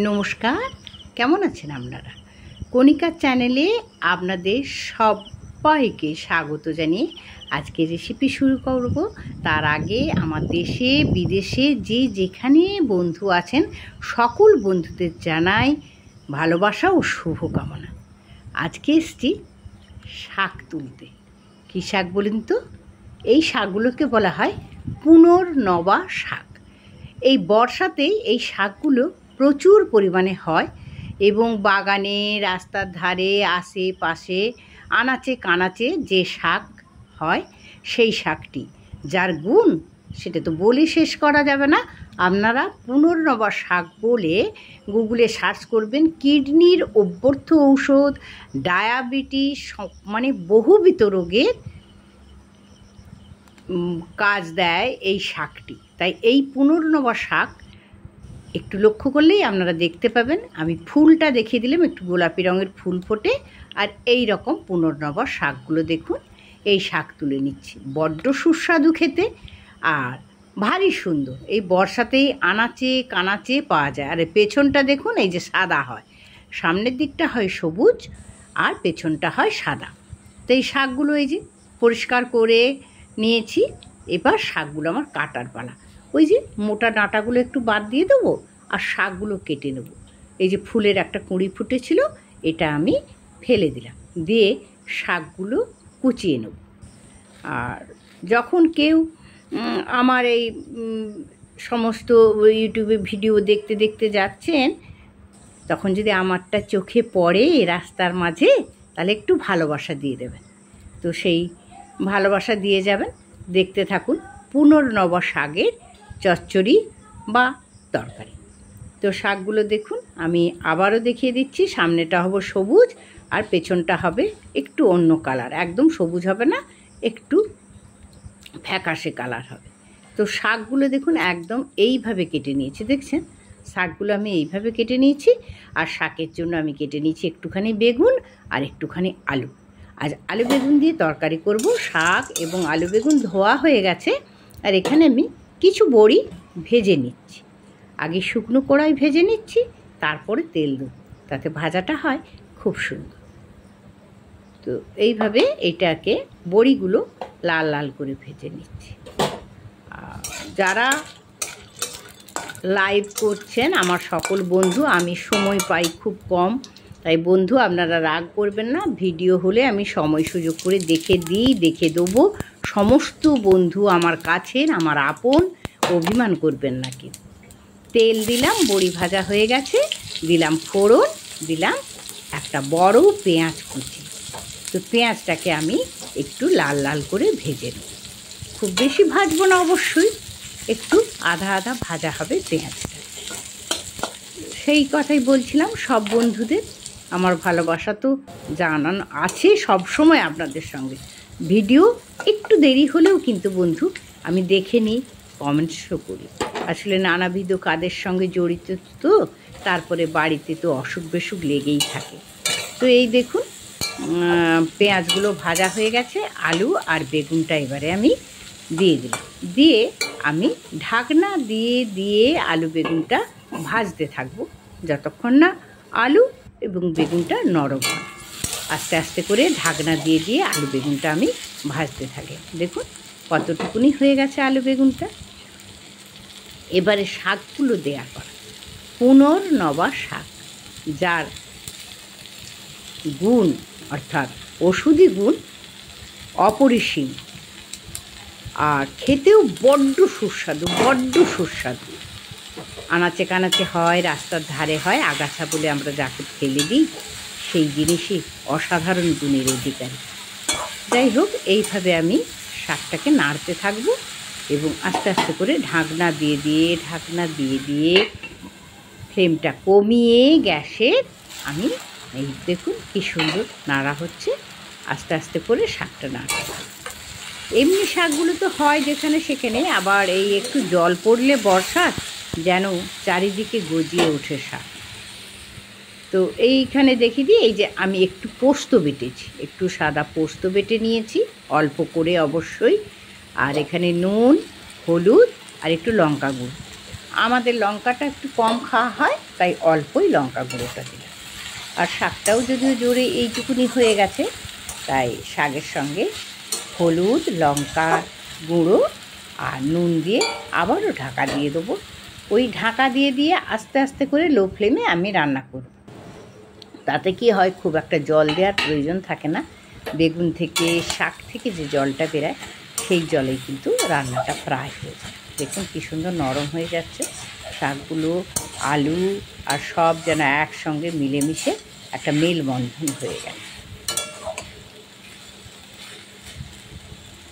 নমস্কার, কেমন আছেন আপনারা? কণিকা চ্যানেলে আপনাদের সবাইকে স্বাগত জানিয়ে আজকে রেসিপি শুরু করব। তার আগে আমার দেশে বিদেশে যে যেখানে বন্ধু আছেন সকল বন্ধুদের জানাই ভালোবাসা ও শুভকামনা। আজকে এসছি শাক তুলতে। কী শাক বলুন তো? এই শাকগুলোকে বলা হয় পুনর্নবা শাক। এই বর্ষাতেই এই শাকগুলো প্রচুর পরিমাণে হয় এবং বাগানে, রাস্তার ধারে, আশেপাশে, আনাচে কানাচে যে শাক হয় সেই শাকটি, যার গুণ সেটা তো বলে শেষ করা যাবে না। আপনারা পুনর্নবা শাক বলে গুগলে সার্চ করবেন। কিডনির অভ্যর্থ ঔষধ, ডায়াবেটিস, মানে বহুবিধ রোগের কাজ দেয় এই শাকটি। তাই এই পুনর্নবা শাক একটু লক্ষ্য করলেই আপনারা দেখতে পাবেন। আমি ফুলটা দেখিয়ে দিলাম, একটু গোলাপি রঙের ফুল ফোটে। আর এই রকম পুনর্নবা শাকগুলো দেখুন, এই শাক তুলে নিচ্ছি। বড্ড সুস্বাদু খেতে আর ভারী সুন্দর। এই বর্ষাতেই আনাচে কানাচে পাওয়া যায়। আর পেছনটা দেখুন, এই যে সাদা হয়, সামনের দিকটা হয় সবুজ আর পেছনটা হয় সাদা। তো এই শাকগুলো এই যে পরিষ্কার করে নিয়েছি। এবার শাকগুলো আমার কাটার পালা। ওই যে মোটা ডাঁটাগুলো একটু বাদ দিয়ে দেবো আর শাকগুলো কেটে নেব। এই যে ফুলের একটা কুঁড়ি ফুটেছিল, এটা আমি ফেলে দিলাম, দিয়ে শাকগুলো কুচিয়ে নেব। আর যখন কেউ আমার এই সমস্ত ইউটিউবে ভিডিও দেখতে দেখতে যাচ্ছেন, তখন যদি আমারটা চোখে পড়ে রাস্তার মাঝে, তাহলে একটু ভালোবাসা দিয়ে দেবেন। তো সেই ভালোবাসা দিয়ে যাবেন। দেখতে থাকুন পুনর্নবা শাকের চচ্চড়ি বা তরকারি। তো শাকগুলো দেখুন, আমি আবারও দেখিয়ে দিচ্ছি। সামনেটা হবে সবুজ আর পেছনটা হবে একটু অন্য কালার, একদম সবুজ হবে না, একটু ফ্যাকাশে কালার হবে। তো শাকগুলো দেখুন একদম এইভাবে কেটে নিয়েছি, দেখছেন? শাকগুলো আমি এইভাবে কেটে নিয়েছি। আর শাকের জন্য আমি কেটে নিয়েছি একটুখানি বেগুন আর একটুখানি আলু। আজ আলু বেগুন দিয়ে তরকারি করব। শাক এবং আলু বেগুন ধোয়া হয়ে গেছে। আর এখানে আমি কিছু বড়ি ভেজে নিচ্ছি। আগে শুকনো কড়াই ভেজে নিচ্ছি, তারপরে তেল দেব, তাতে ভাজাটা হয় খুব সুন্দর। তো এইভাবে এটাকে বড়িগুলো লাল লাল করে ভেজে নিচ্ছি। যারা লাইভ করছেন আমার সকল বন্ধু, আমি সময় পাই খুব কম, তাই বন্ধু আপনারা রাগ করবেন না। ভিডিও হলে আমি সময় সুযোগ করে দেখে দেবো। সমস্ত বন্ধু আমার কাছের, আমার আপন, অভিমান করবেন না। কি তেল দিলাম, বড়ি ভাজা হয়ে গেছে, দিলাম ফোড়ন, দিলাম একটা বড় পেঁয়াজ কুচি। তো পেঁয়াজটাকে আমি একটু লাল লাল করে ভেজে নেব। খুব বেশি ভাজবো না অবশ্যই, একটু আধা আধা ভাজা হবে পেঁয়াজটা। সেই কথাই বলছিলাম, সব বন্ধুদের আমার ভালোবাসা তো জানানো আছে সব সময় আপনাদের সঙ্গে। ভিডিও একটু দেরি হলেও কিন্তু বন্ধু আমি দেখে নিই, কমেন্টসও করি। আসলে নানাবিধ কাজের সঙ্গে জড়িত তো, তারপরে বাড়িতে তো অসুখ বিসুখ লেগেই থাকে। তো এই দেখুন পেঁয়াজগুলো ভাজা হয়ে গেছে। আলু আর বেগুনটা এবারে আমি দিয়ে দিলাম, দিয়ে আমি ঢাকনা দিয়ে আলু বেগুনটা ভাজতে থাকবো যতক্ষণ না আলু এবং বেগুনটা নরম হয়। আস্তে আস্তে করে ঢাকনা দিয়ে আলু বেগুনটা আমি ভাজতে থাকি। দেখুন কতটুকুনি হয়ে গেছে আলু বেগুনটা। এবারে শাকগুলো দেওয়ার পর পুনর্নবা শাক, যার গুণ অর্থাৎ ওষুধি গুণ অপরিসীম আর খেতেও বড্ড সুস্বাদু। আনাচে কানাচে হয়, রাস্তার ধারে হয়, আগাছা বলে আমরা যাকে ফেলে দিই, সেই জিনিসই অসাধারণ গুণের অধিকারী। যাই হোক, এইভাবে আমি শাকটাকে নাড়তে থাকবো এবং আস্তে আস্তে করে ঢাকনা দিয়ে ফ্লেমটা কমিয়ে গ্যাসের আমি এই দেখুন কি সুন্দর নাড়া হচ্ছে। আস্তে আস্তে করে শাকটা নাড়তে থাকবো। এমনি শাকগুলো তো হয় যেখানে সেখানে, আবার এই একটু জল পড়লে বর্ষার যেন চারিদিকে গজিয়ে ওঠে শাক। তো এইখানে দেখিয়ে দিই, এই যে আমি একটু পোস্ত বেটেছি, একটু সাদা পোস্ত বেটে নিয়েছি, অল্প করে অবশ্যই। আর এখানে নুন, হলুদ আর একটু লঙ্কা গুঁড়ো। আমাদের লঙ্কাটা একটু কম খাওয়া হয়, তাই অল্পই লঙ্কা গুঁড়োটা দিলাম। আর শাকটাও যদিও জোরে এইটুকুনি হয়ে গেছে, তাই শাকের সঙ্গে হলুদ, লঙ্কা গুঁড়ো আর নুন দিয়ে আবারও ঢাকা দিয়ে দেবো। ওই ঢাকা দিয়ে দিয়ে আস্তে আস্তে করে লো ফ্লেমে আমি রান্না করব। তাতে কি হয়, খুব একটা জল দেওয়ার প্রয়োজন থাকে না। বেগুন থেকে, শাক থেকে যে জলটা বেরায় সেই জলেই কিন্তু রান্নাটা প্রায় হয়ে যায়। দেখুন কী সুন্দর নরম হয়ে যাচ্ছে শাকগুলো, আলু আর সব যেন একসঙ্গে মিলেমিশে একটা মেলবন্ধন হয়ে গেল।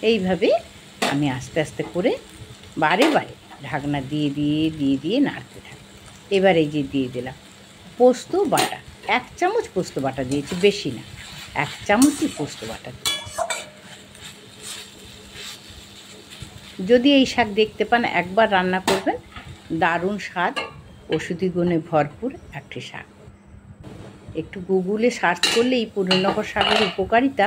এইভাবে আমি আস্তে আস্তে করে বারে বারে ঢাকনা দিয়ে দিয়ে দিয়ে দিয়ে নাড়তে থাকি। এবার এই যে দিয়ে দিলাম পোস্ত বাটা, 1 চামচ পোস্ত বাটা দিয়েছি, বেশি না, 1 চামচই পোস্ত বাটা দিয়েছি। যদি এই শাক দেখতে পান একবার রান্না করবেন, দারুণ স্বাদ, ওষুধি গুণে ভরপুর একটি শাক। একটু গুগলে সার্চ করলে এই পুনর্নগর শাকের উপকারিতা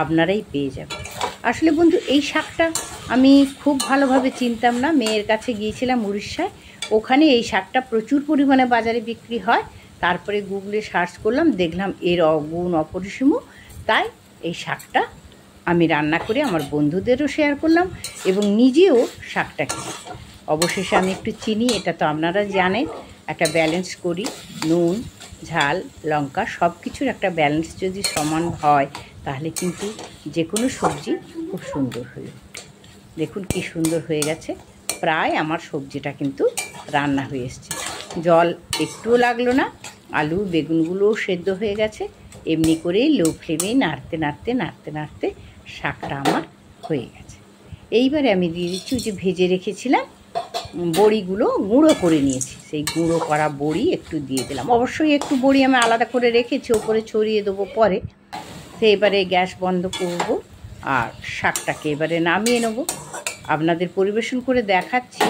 আপনারাই পেয়ে যাবেন। আসলে বন্ধু, এই শাকটা আমি খুব ভালোভাবে চিনতাম না। মেয়ের কাছে গিয়েছিলাম উড়িষ্যায়, ওখানে এই শাকটা প্রচুর পরিমাণে বাজারে বিক্রি হয়। তারপরে গুগলে সার্চ করলাম, দেখলাম এর গুণ অপরিসীম। তাই এই শাকটা আমি রান্না করে আমার বন্ধুদেরও শেয়ার করলাম এবং নিজেও শাকটা খেলাম। অবশেষে আমি একটু চিনি, এটা তো আপনারা জানেন, একটা ব্যালেন্স করি। নুন, ঝাল, লঙ্কা সব কিছুর একটা ব্যালেন্স যদি সমান হয় তাহলে কিন্তু যে কোনো সবজি খুব সুন্দর হয়ে। দেখুন কি সুন্দর হয়ে গেছে। প্রায় আমার সবজিটা কিন্তু রান্না হয়ে এসছে, জল একটুও লাগলো না, আলু বেগুনগুলোও সেদ্ধ হয়ে গেছে। এমনি করেই লো ফ্লেমেই নাড়তে নাড়তে নাড়তে নাড়তে শাকটা আমার হয়ে গেছে। এইবারে আমি দিয়ে দিচ্ছি ওই যে ভেজে রেখেছিলাম বড়িগুলো, গুঁড়ো করে নিয়েছি, সেই গুঁড়ো করা বড়ি একটু দিয়ে দিলাম। অবশ্যই একটু বড়ি আমি আলাদা করে রেখেছি, ওপরে ছড়িয়ে দেবো পরে। তো এবারে গ্যাস বন্ধ করব আর শাকটাকে এবারে নামিয়ে নেব। আপনাদের পরিবেশন করে দেখাচ্ছি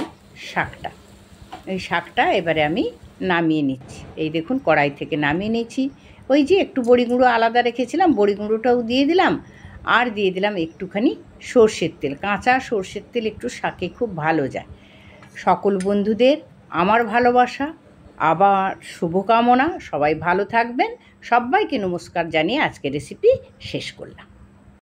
শাকটা। এই শাকটা এবারে আমি নামিয়ে নিচ্ছি। এই দেখুন কড়াই থেকে নামিয়ে নিচ্ছি। ওই যে একটু বড়ি গুঁড়ো আলাদা রেখেছিলাম, বড়ি গুঁড়োটাও দিয়ে দিলাম। আর দিয়ে দিলাম একটুখানি সর্ষের তেল, কাঁচা সর্ষের তেল একটু শাকে খুব ভালো যায়। সকল বন্ধুদের আমার ভালোবাসা, আবার শুভকামনা। সবাই ভালো থাকবেন। সবাইকে নমস্কার জানিয়ে আজকের রেসিপি শেষ করলাম।